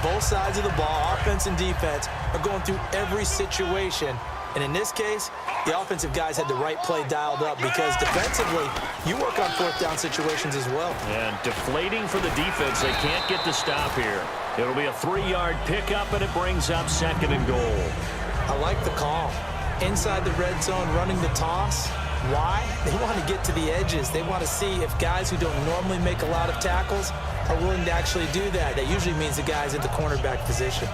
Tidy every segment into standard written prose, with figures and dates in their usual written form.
both sides of the ball, offense and defense, are going through every situation. And in this case, the offensive guys had the right play dialed up because defensively, you work on fourth down situations as well. And deflating for the defense. They can't get the stop here. It'll be a 3-yard pickup, and it brings up 2nd and goal. I like the call. Inside the red zone, running the toss. Why? They want to get to the edges. They want to see if guys who don't normally make a lot of tackles are willing to actually do that. That usually means the guy's at the cornerback position.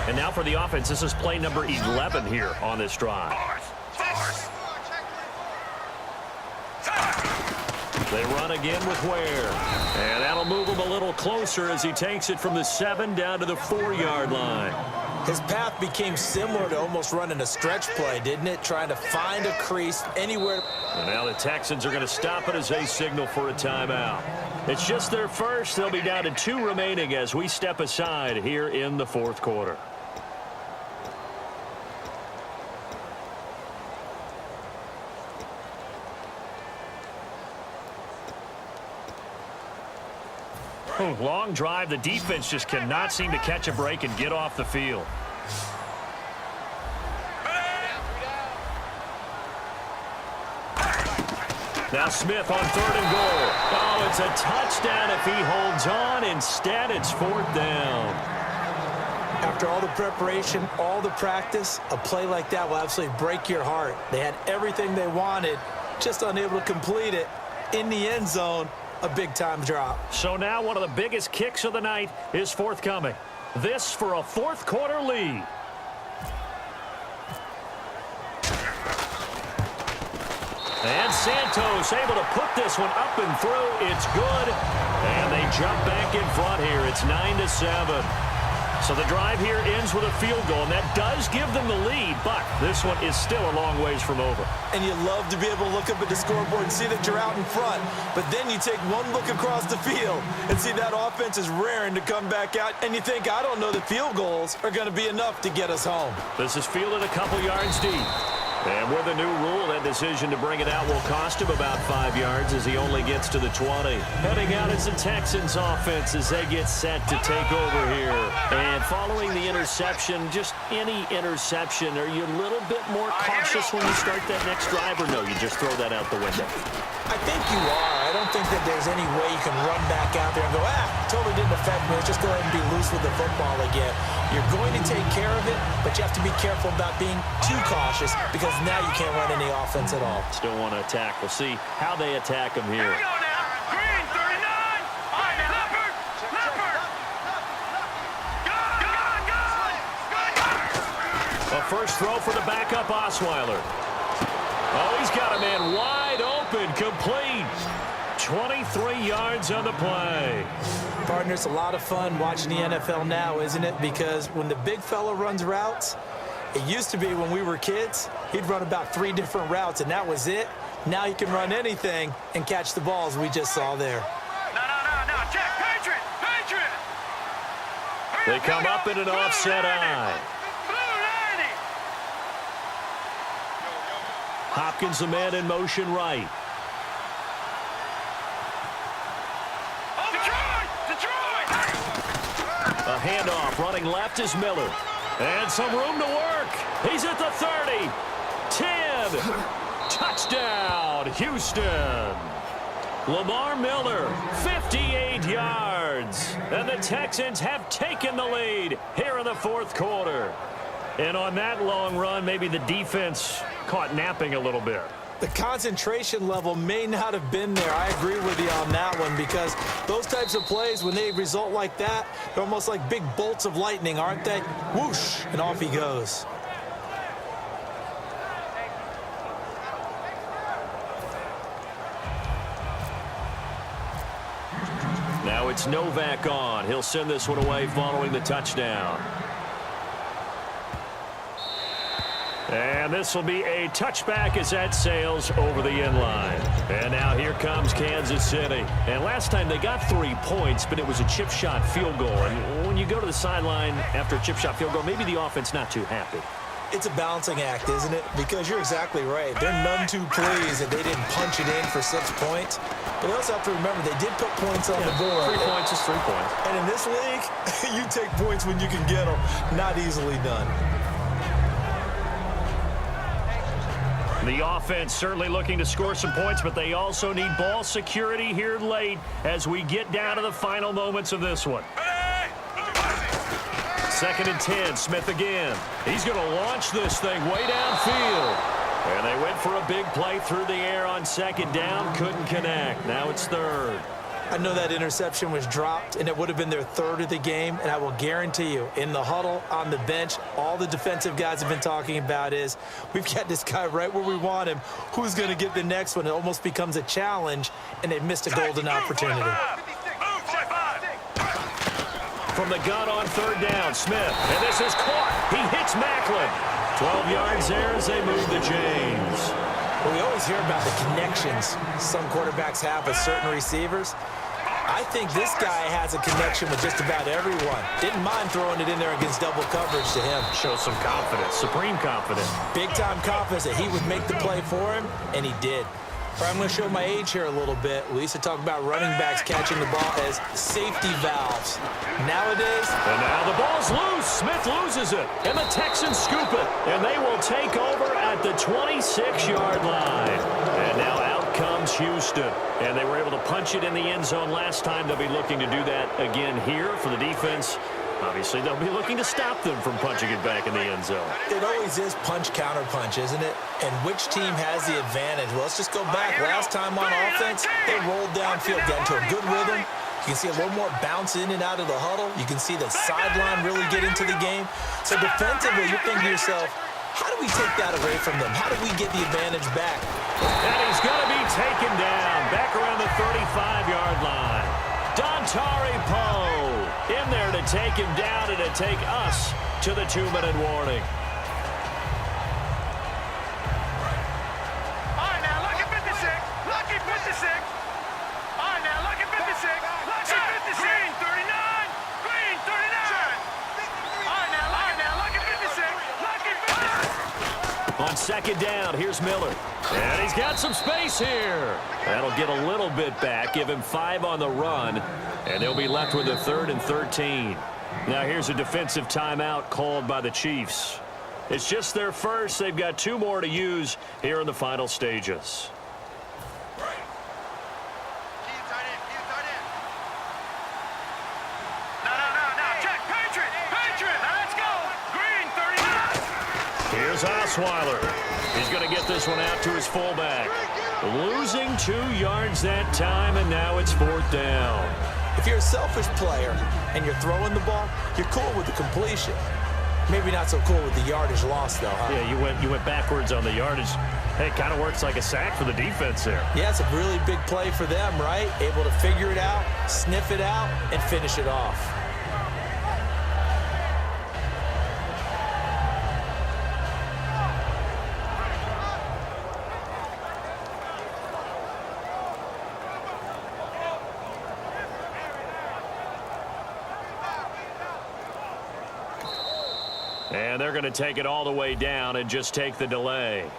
And now for the offense, this is play number 11 here on this drive. They run again with Ware. And that'll move him a little closer as he takes it from the 7 down to the 4-yard line. His path became similar to almost running a stretch play, didn't it? Trying to find a crease anywhere. And now the Texans are going to stop it as they signal for a timeout. It's just their first. They'll be down to 2 remaining as we step aside here in the 4th quarter. Long drive. The defense just cannot seem to catch a break and get off the field. Now Smith on 3rd and goal. Oh, it's a touchdown if he holds on. Instead, it's 4th down. After all the preparation, all the practice, a play like that will absolutely break your heart. They had everything they wanted, just unable to complete it. In the end zone, a big-time drop. So now one of the biggest kicks of the night is forthcoming. This for a 4th quarter lead. And Santos able to put this one up and through. It's good. And they jump back in front here. It's 9-7. So the drive here ends with a field goal, and that does give them the lead, but this one is still a long ways from over. And you love to be able to look up at the scoreboard and see that you're out in front, but then you take one look across the field and see that offense is raring to come back out, and you think, I don't know that field goals are going to be enough to get us home. This is fielded a couple yards deep. And with a new rule, that decision to bring it out will cost him about 5 yards as he only gets to the 20. Heading out is the Texans offense as they get set to take over here. And following the interception, just any interception, are you a little bit more cautious when you start that next drive, or no, you just throw that out the window? I think you are. I don't think that there's any way you can run back out there and go, totally didn't affect me. Let's just go ahead and be loose with the football again. You're going to take care of it, but you have to be careful about being too cautious because now you can't run any offense at all. Still want to attack. We'll see how they attack him here. Here we go now. Green, 39. All right, now. Leopard. Good. A first throw for the backup Osweiler. Oh, he's got a man wide open, complete. 23 yards on the play. Partner, it's a lot of fun watching the NFL now, isn't it? Because when the big fella runs routes, it used to be when we were kids, he'd run about 3 different routes, and that was it. Now he can run anything and catch the balls we just saw there. No, check. Patriot. They come up in an offset eye. Hopkins, the man in motion right. A handoff running left is Miller. And some room to work. He's at the 30. 10. Touchdown, Houston. Lamar Miller, 58 yards. And the Texans have taken the lead here in the 4th quarter. And on that long run, maybe the defense caught napping a little bit. The concentration level may not have been there. I agree with you on that one because those types of plays, when they result like that, they're almost like big bolts of lightning, aren't they? Whoosh, and off he goes. Now it's Novak on. He'll send this one away following the touchdown. And this will be a touchback as that sails over the end line. And now here comes Kansas City. And last time they got 3 points, but it was a chip shot field goal. And when you go to the sideline after a chip shot field goal, maybe the offense not too happy. It's a balancing act, isn't it? Because you're exactly right. They're none too pleased that they didn't punch it in for 6 points. But they also have to remember they did put points on the board. 3 points is 3 points. And in this league, you take points when you can get them. Not easily done. The offense certainly looking to score some points, but they also need ball security here late as we get down to the final moments of this one. 2nd and 10, Smith again. He's going to launch this thing way downfield. And they went for a big play through the air on 2nd down. Couldn't connect. Now it's 3rd. I know that interception was dropped, and it would have been their 3rd of the game. And I will guarantee you, in the huddle, on the bench, all the defensive guys have been talking about is, we've got this guy right where we want him. Who's going to get the next one? It almost becomes a challenge, and they missed a golden opportunity. From the gun on 3rd down, Smith. And this is caught. He hits Macklin. 12 yards there as they move the chains. Well, we always hear about the connections some quarterbacks have with certain receivers. I think this guy has a connection with just about everyone. Didn't mind throwing it in there against double coverage to him. Shows some confidence, supreme confidence. Big-time confidence that he would make the play for him, and he did. I'm going to show my age here a little bit. We used to talk about running backs catching the ball as safety valves. Nowadays... And now the ball's loose. Smith loses it. And the Texans scoop it. And they will take over at the 26-yard line. And now out comes Houston. And they were able to punch it in the end zone last time. They'll be looking to do that again here for the defense. Obviously, they'll be looking to stop them from punching it back in the end zone. It always is punch-counter-punch, isn't it? And which team has the advantage? Well, let's just go back. Last time on offense, they rolled downfield, got into a good rhythm. You can see a little more bounce in and out of the huddle. You can see the sideline really get into the game. So defensively, you're thinking to yourself, how do we take that away from them? How do we get the advantage back? And he's going to be taken down back around the 35-yard line. Dontari Poe in there to take him down and to take us to the 2-minute warning. All right, now, lucky 56. Lucky 56. All right, now, lucky 56. Lucky 56. Green 39. Green 39. All right, now, lucky 56. Lucky 56. On 2nd down, here's Miller. And he's got some space here. That'll get a little bit back, give him 5 on the run, and they'll be left with a 3rd and 13. Now here's a defensive timeout called by the Chiefs. It's just their first. They've got 2 more to use here in the final stages. No, check, Patriot, now let's go. Green 39. Here's Osweiler. He's going to get this one out to his fullback. Losing 2 yards that time, and now it's 4th down. If you're a selfish player and you're throwing the ball, you're cool with the completion. Maybe not so cool with the yardage loss, though, huh? Yeah, you went backwards on the yardage. Hey, it kind of works like a sack for the defense there. Yeah, it's a really big play for them, right? Able to figure it out, sniff it out, and finish it off. And they're going to take it all the way down and just take the delay.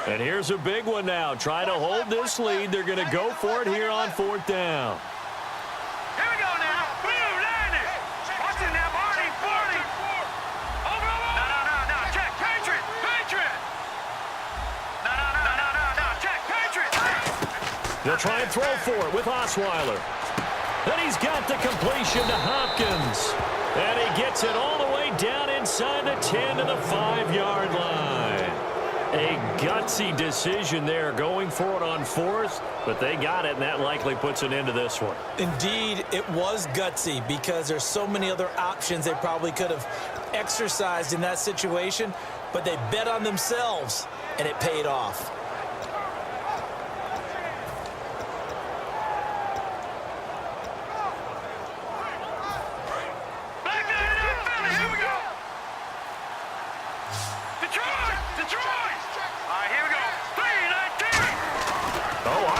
And here's a big one now. Trying to hold this lead. They're going to go for it here on 4th down. Here we go now. Blue landing. Watch it now, Barney. Over. No. Check, Patriot. No. Check, Patriot. They'll try and throw for it with Osweiler. And he's got the completion to Hopkins. And he gets it all the way down inside the 10 to the 5-yard line. A gutsy decision there, going for it on 4th, but they got it, and that likely puts an end to this one. Indeed, it was gutsy because there's so many other options they probably could have exercised in that situation, but they bet on themselves, and it paid off.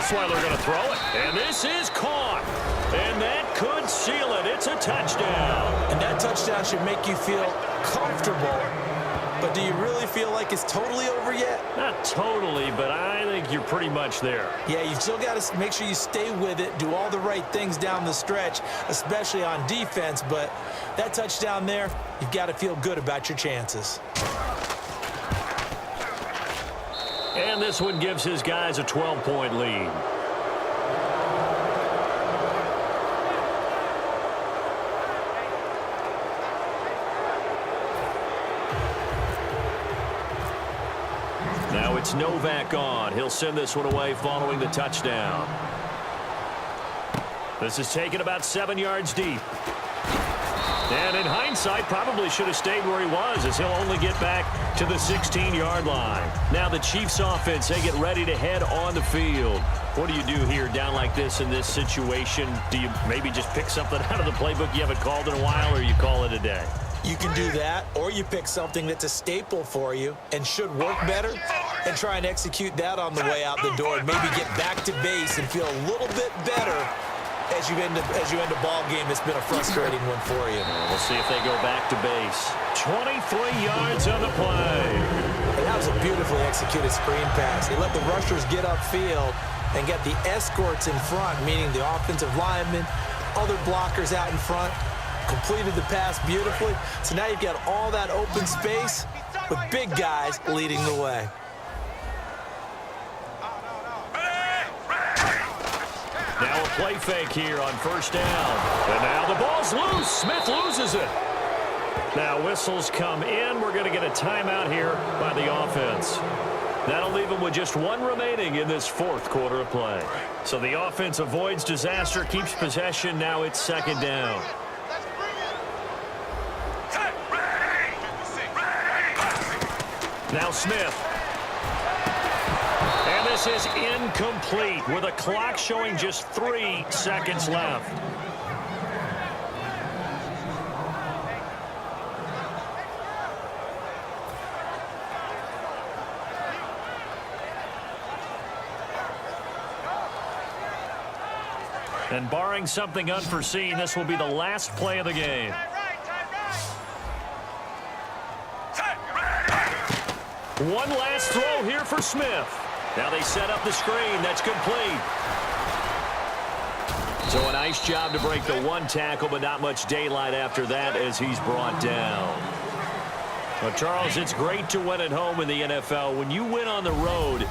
Osweiler going to throw it. And this is caught. And that could seal it. It's a touchdown. And that touchdown should make you feel comfortable. But do you really feel like it's totally over yet? Not totally, but I think you're pretty much there. Yeah, you've still got to make sure you stay with it, do all the right things down the stretch, especially on defense. But that touchdown there, you've got to feel good about your chances. And this one gives his guys a 12-point lead. Now it's Novak on. He'll send this one away following the touchdown. This is taken about 7 yards deep. And in hindsight, probably should have stayed where he was, as he'll only get back to the 16-yard line. Now the Chiefs offense, they get ready to head on the field. What do you do here down like this in this situation? Do you maybe just pick something out of the playbook you haven't called in a while, or you call it a day? You can do that, or you pick something that's a staple for you and should work better and try and execute that on the way out the door and maybe get back to base and feel a little bit better as you end a ball game that's been a frustrating one for you. We'll see if they go back to base. 23 yards on the play. And that was a beautifully executed screen pass. They let the rushers get upfield and get the escorts in front, meaning the offensive linemen, other blockers out in front. Completed the pass beautifully. So now you've got all that open space with big guys leading the way. Now a play fake here on first down. And now the ball's loose. Smith loses it. Now whistles come in. We're going to get a timeout here by the offense. That'll leave them with just one remaining in this fourth quarter of play. So the offense avoids disaster, keeps possession. Now it's second down. Now Smith. And this is incomplete with a clock showing just 3 seconds left. And barring something unforeseen, this will be the last play of the game. One last throw here for Smith. Now they set up the screen. That's complete. So a nice job to break the one tackle, but not much daylight after that as he's brought down. Well, Charles, it's great to win at home in the NFL. When you win on the road,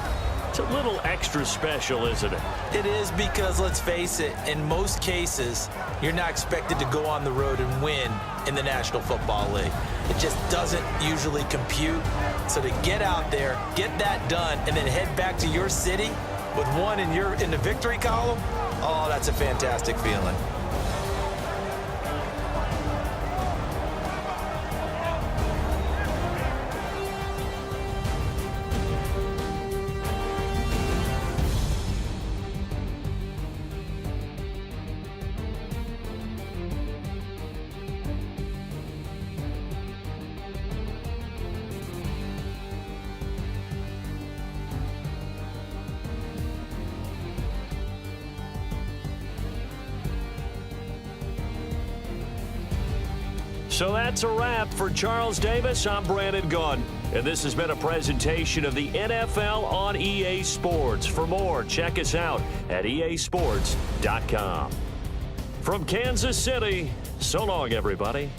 it's a little extra special, isn't it? It is, because let's face it, in most cases, you're not expected to go on the road and win in the National Football League. It just doesn't usually compute. So to get out there, get that done, and then head back to your city with one in the victory column, oh, that's a fantastic feeling. So that's a wrap for Charles Davis. I'm Brandon Gunn, and this has been a presentation of the NFL on EA Sports. For more, check us out at easports.com. From Kansas City, so long, everybody.